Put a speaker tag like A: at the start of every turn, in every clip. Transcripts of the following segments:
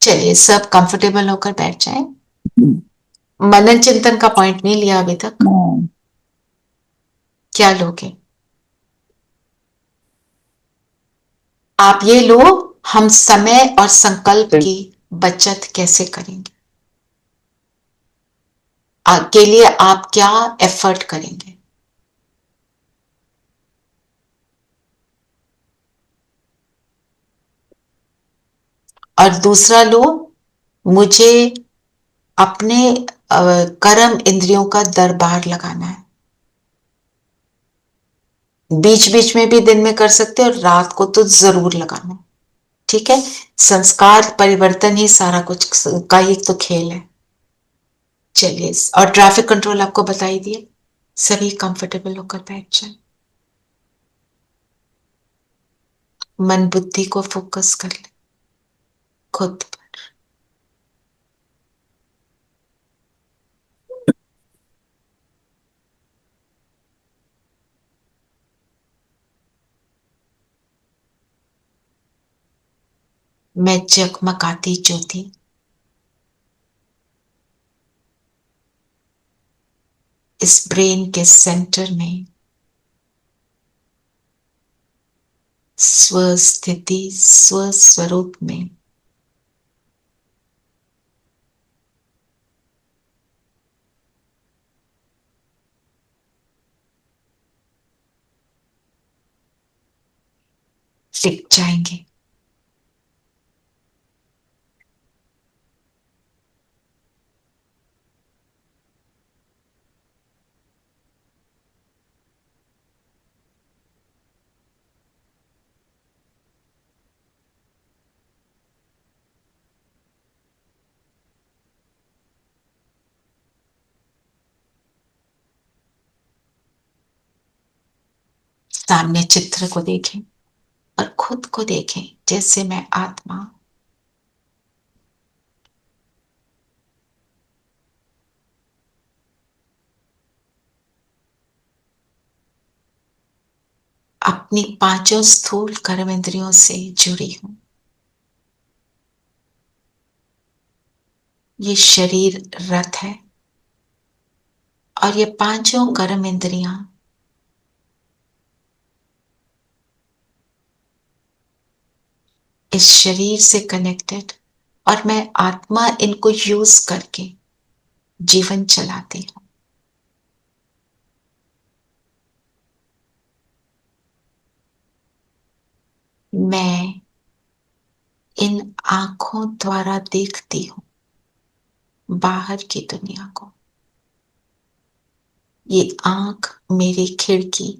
A: चलिए सब कंफर्टेबल होकर बैठ जाएं। मनन चिंतन का पॉइंट नहीं लिया अभी तक।
B: हाँ।
A: क्या लोगे? आप ये लो, हम समय और संकल्प की बचत कैसे करेंगे, के लिए आप क्या एफर्ट करेंगे। और दूसरा लो, मुझे अपने कर्म इंद्रियों का दरबार लगाना है। बीच बीच में भी दिन में कर सकते हो और रात को तो जरूर लगाना है। ठीक है। संस्कार परिवर्तन ही सारा कुछ का ही तो खेल है। चलिए, और ट्रैफिक कंट्रोल आपको बता ही दिए। सभी कंफर्टेबल होकर बैठ जाए। मन बुद्धि को फोकस कर ले खुद पर। मैं जगमगाती ज्योति इस ब्रेन के सेंटर में स्वस्थिति स्वस्वरूप में टिक जाएंगे। सामने चित्र को देखें और खुद को देखें जैसे मैं आत्मा। अपनी पांचों स्थूल कर्म इंद्रियों से जुड़ी हूं। ये शरीर रथ है और ये पांचों कर्म इंद्रियां इस शरीर से कनेक्टेड, और मैं आत्मा इनको यूज करके जीवन चलाती हूं। मैं इन आंखों द्वारा देखती हूं बाहर की दुनिया को। ये आंख मेरी खिड़की,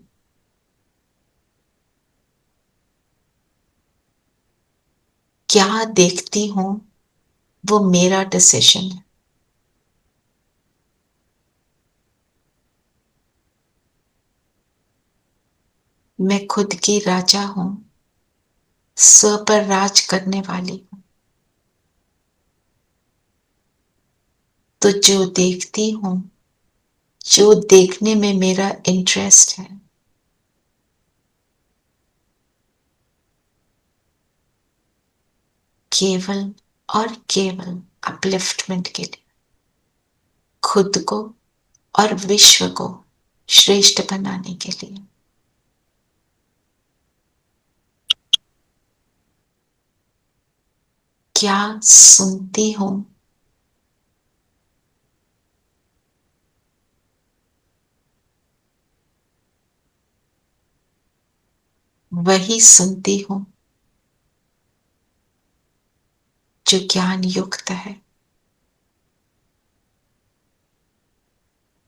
A: क्या देखती हूं वो मेरा डिसीजन है। मैं खुद की राजा हूं, स्व पर राज करने वाली हूं। तो जो देखती हूं, जो देखने में मेरा इंटरेस्ट है, केवल और केवल अपलिफ्टमेंट के लिए, खुद को और विश्व को श्रेष्ठ बनाने के लिए। क्या सुनती हूं, वही सुनती हूं जो ज्ञान युक्त है।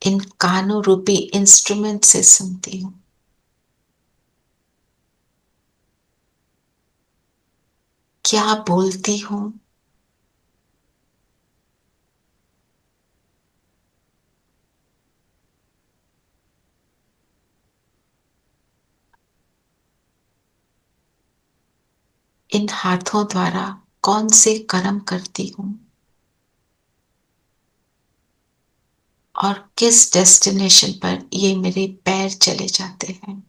A: इन कानों रूपी इंस्ट्रूमेंट से सुनती हूं। क्या बोलती हूं, इन हाथों द्वारा कौन से कर्म करती हूं और किस डेस्टिनेशन पर ये मेरे पैर चले जाते हैं।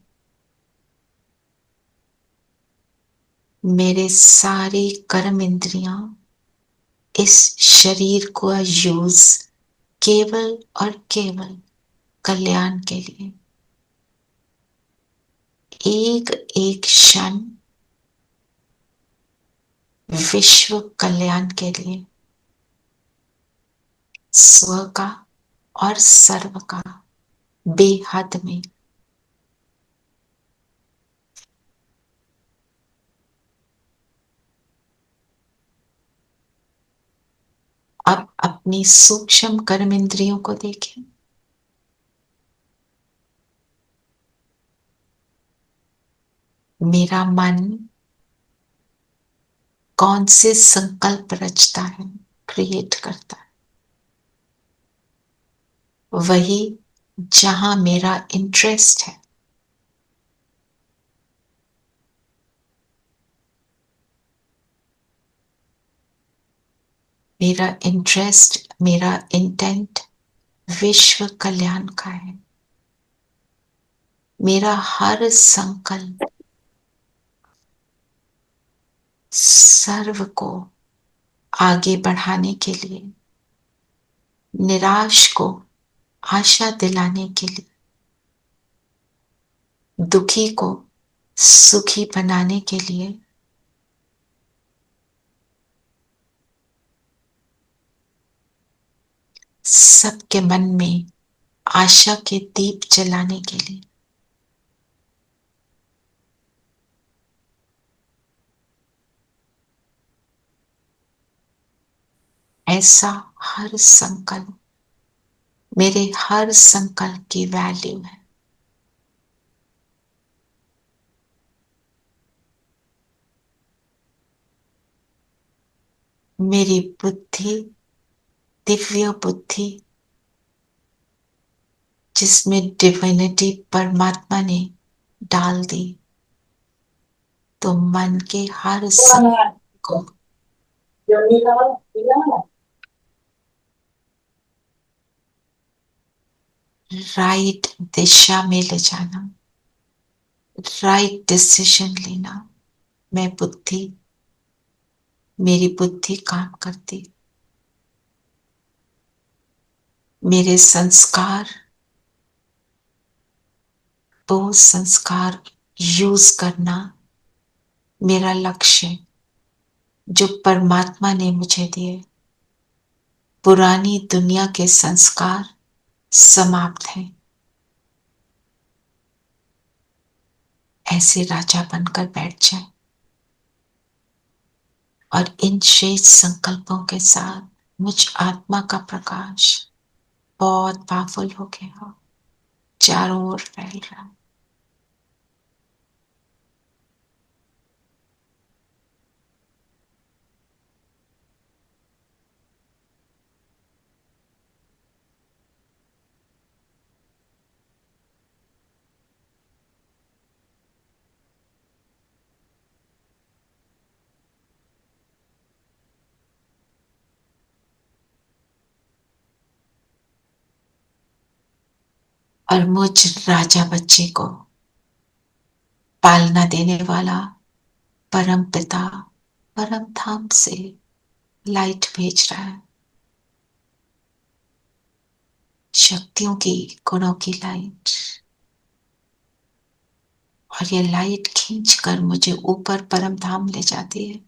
A: मेरे सारी कर्म इंद्रियां इस शरीर को यूज केवल और केवल कल्याण के लिए, एक एक क्षण विश्व कल्याण के लिए, स्व का और सर्व का बेहद में। अब अपनी सूक्ष्म कर्म इंद्रियों को देखें। मेरा मन कौन से संकल्प रचता है, क्रिएट करता है, वही जहां मेरा इंटरेस्ट है। मेरा इंटरेस्ट, मेरा इंटेंट विश्व कल्याण का है। मेरा हर संकल्प सर्व को आगे बढ़ाने के लिए, निराश को आशा दिलाने के लिए, दुखी को सुखी बनाने के लिए, सबके मन में आशा के दीप जलाने के लिए। ऐसा हर संकल्प, मेरे हर संकल्प की वैल्यू है। मेरी बुद्धि, दिव्य बुद्धि जिसमें डिविनिटी परमात्मा ने डाल दी, तो मन के हर संकल्प को राइट दिशा में ले जाना, राइट डिसीजन लेना। मैं बुद्धि, मेरी बुद्धि काम करती, मेरे संस्कार, वो संस्कार यूज करना मेरा लक्ष्य है, जो परमात्मा ने मुझे दिए। पुरानी दुनिया के संस्कार समाप्त हैं। ऐसे राजा बनकर बैठ जाए और इन शेष संकल्पों के साथ मुझ आत्मा का प्रकाश बहुत पावरफुल हो गया हो, चारों ओर फैल रहा है। और मुझ राजा बच्चे को पालना देने वाला परम पिता परम धाम से लाइट भेज रहा है, शक्तियों की, गुणों की लाइट। और ये लाइट खींच कर मुझे ऊपर परम धाम ले जाती है।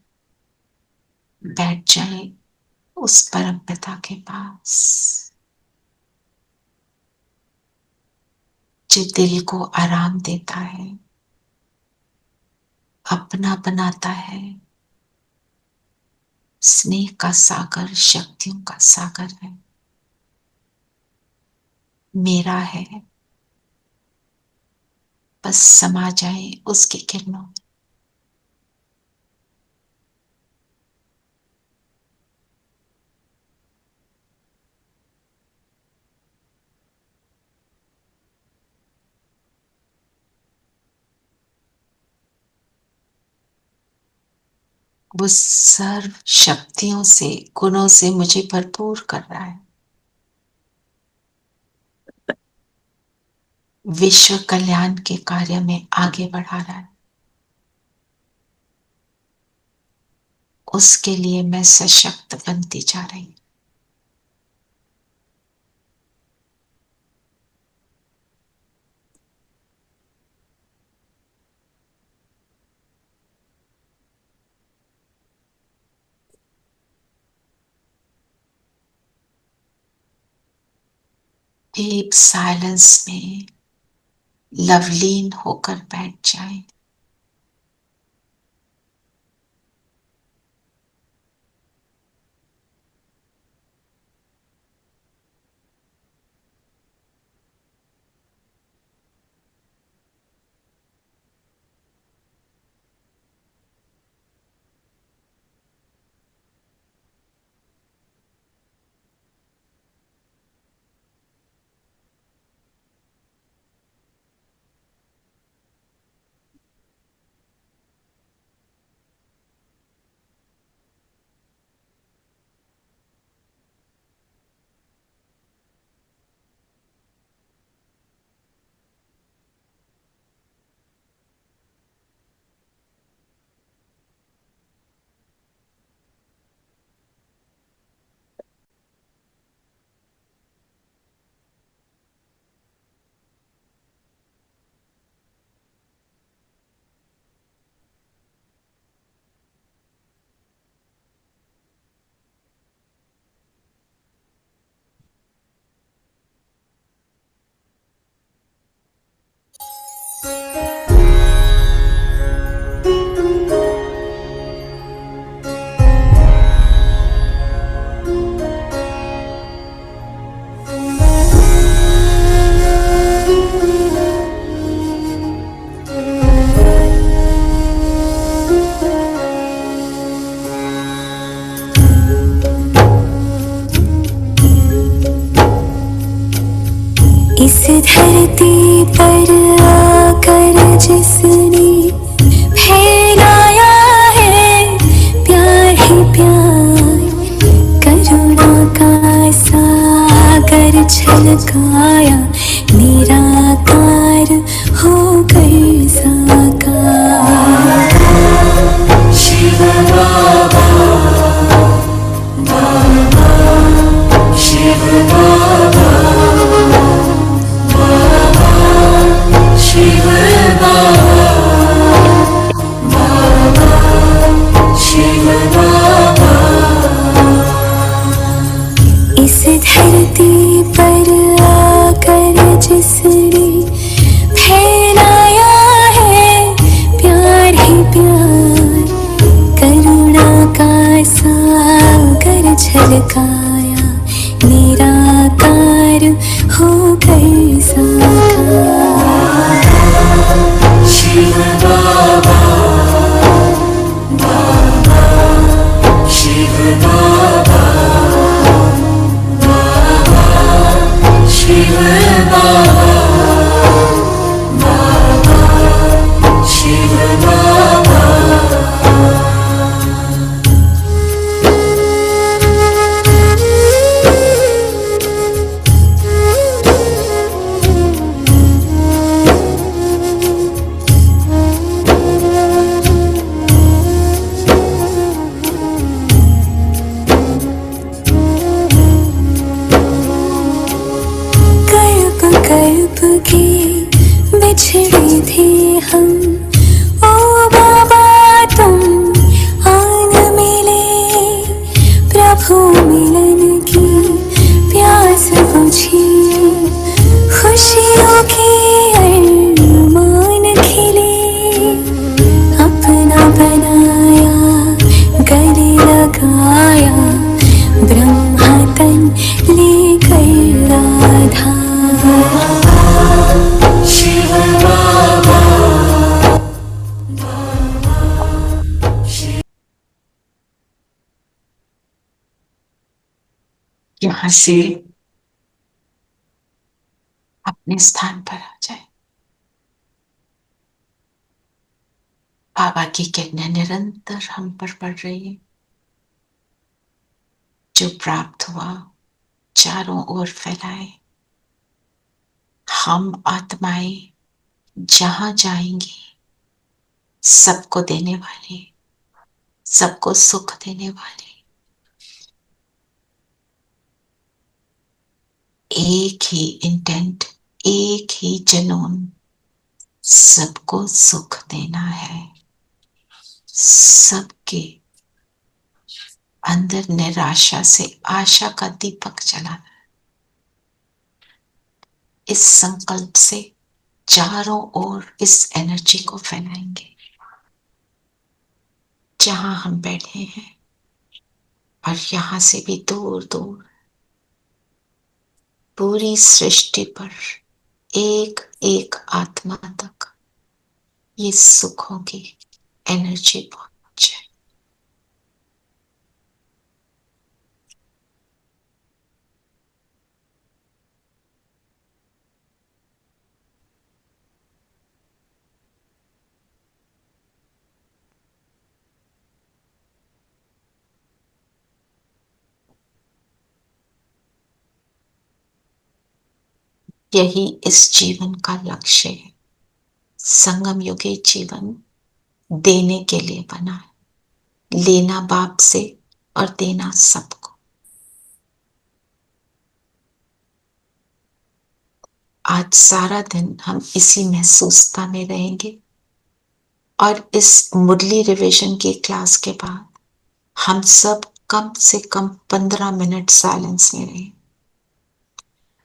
A: बैठ जाए उस परम पिता के पास, जो दिल को आराम देता है, अपना बनाता है, स्नेह का सागर, शक्तियों का सागर है, मेरा है। बस समा जाए उसकी किरणों में। वो सर्व शक्तियों से, गुणों से मुझे भरपूर कर रहा है। विश्व कल्याण के कार्य में आगे बढ़ा रहा है। उसके लिए मैं सशक्त बनती जा रही हूं। डीप साइलेंस में लवलीन होकर बैठ जाए।
B: इस धरती पर आकर जिसने फैलाया है प्यार ही प्यार, करुणा का सागर छलकाया, निराकार होकर साकार। शिव बाबा, बाबा, शिव बाबा, शिव बाबा, बाबा, शिव बाबा। इस धरती पर आकर जिसने फैलाया है प्यार ही प्यार, करुणा का सागर छलकाया, निराकार होकर साकार। शिव बाबा, बाबा, शिव बाबा, बाबा, शिव बाबा, बाबा, शिव बाबा। कल्प की बिछड़े थे हम, ओ बाबा तुम आन मिले, प्रभु मिलन की प्यास बुझी, खुशियों के अरमान खिले, अपना बनाया गले लगाया, ब्रह्मा तन लेकर राधा। शिव बाबा,
A: यहां से अपने स्थान पर आ जाए। बाबा की किरणें निरंतर हम पर पड़ रही है। जो प्राप्त हुआ चारों ओर फैलाए। हम आत्माएं जहां जाएंगी सबको देने वाली सबको सुख देने वाली, एक ही इंटेंट, एक ही जुनून, सबको सुख देना है। सबके अंदर निराशा से आशा का दीपक जलाना। इस संकल्प से चारों ओर इस एनर्जी को फैलाएंगे। जहां हम बैठे हैं और यहां से भी दूर दूर पूरी सृष्टि पर एक एक आत्मा तक ये सुखों की एनर्जी पहुंचे। यही इस जीवन का लक्ष्य है। संगम युगी जीवन देने के लिए बना है, लेना बाप से और देना सबको। आज सारा दिन हम इसी महसूसता में रहेंगे और इस मुरली रिविजन की क्लास के बाद हम सब कम से कम 15 मिनट साइलेंस में रहें।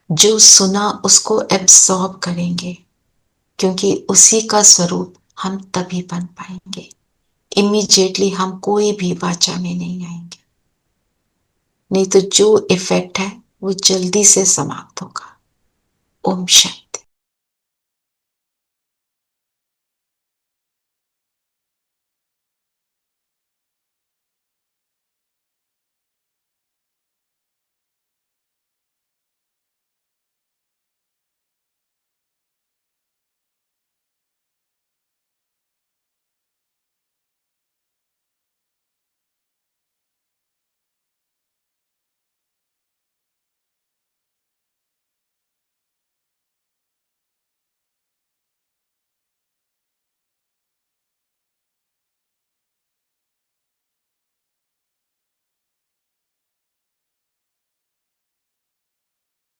A: जो सुना उसको एब्सॉर्ब करेंगे, क्योंकि उसी का स्वरूप हम तभी बन पाएंगे। इमीडिएटली हम कोई भी वाचा में नहीं आएंगे, नहीं तो जो इफेक्ट है वो जल्दी से समाप्त होगा। ओम शांति।